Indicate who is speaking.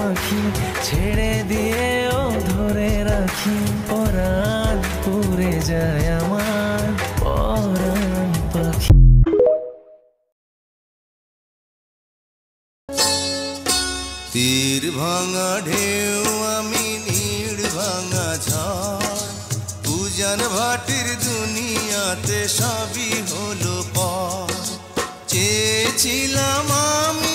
Speaker 1: মাখি ছেড়ে দিয়েও ধরে রাখি পরাণ পুড়ে যায় আমার পরাণ পাখি।
Speaker 2: তীর ভাঙা ঢেউ আমি নীড় ভাঙা ঝড় উজান ভাটির দুনিয়াতে সবই হলো পর চেয়েছিলাম আমি